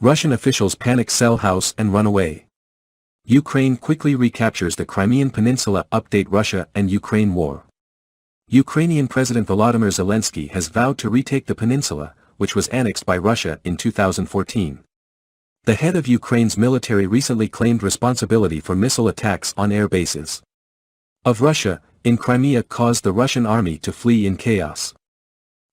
Russian officials panic, sell house and run away. Ukraine quickly recaptures the Crimean Peninsula. Update: Russia and Ukraine war. Ukrainian President Volodymyr Zelensky has vowed to retake the peninsula, which was annexed by Russia in 2014. The head of Ukraine's military recently claimed responsibility for missile attacks on air bases of Russia in Crimea caused the Russian army to flee in chaos.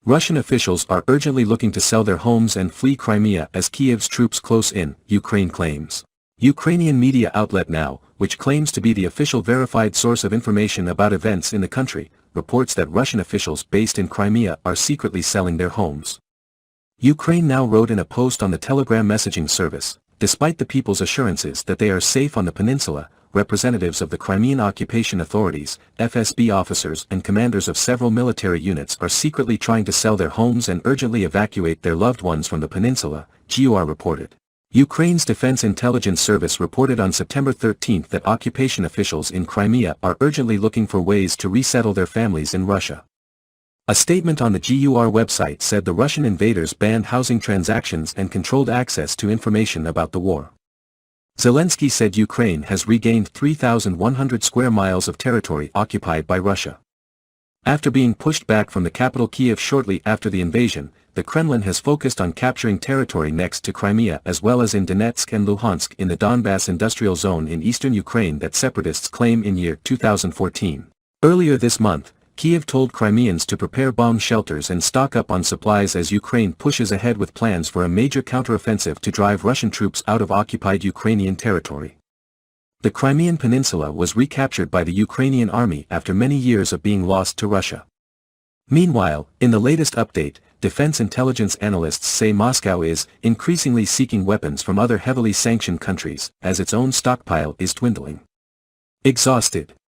Russian officials are urgently looking to sell their homes and flee Crimea as Kyiv's troops close in, Ukraine claims. Ukrainian media outlet Now, which claims to be the official verified source of information about events in the country, reports that Russian officials based in Crimea are secretly selling their homes. Ukraine Now wrote in a post on the Telegram messaging service, despite the people's assurances that they are safe on the peninsula, representatives of the Crimean occupation authorities, FSB officers and commanders of several military units are secretly trying to sell their homes and urgently evacuate their loved ones from the peninsula, GUR reported. Ukraine's Defense Intelligence Service reported on September 13 that occupation officials in Crimea are urgently looking for ways to resettle their families in Russia. A statement on the GUR website said the Russian invaders banned housing transactions and controlled access to information about the war. Zelensky said Ukraine has regained 3,100 square miles of territory occupied by Russia. After being pushed back from the capital Kyiv shortly after the invasion, the Kremlin has focused on capturing territory next to Crimea as well as in Donetsk and Luhansk in the Donbas industrial zone in eastern Ukraine that separatists claim in year 2014. Earlier this month, Kyiv told Crimeans to prepare bomb shelters and stock up on supplies as Ukraine pushes ahead with plans for a major counteroffensive to drive Russian troops out of occupied Ukrainian territory. The Crimean Peninsula was recaptured by the Ukrainian army after many years of being lost to Russia. Meanwhile, in the latest update, defense intelligence analysts say Moscow is increasingly seeking weapons from other heavily sanctioned countries as its own stockpile is dwindling. Exhausted.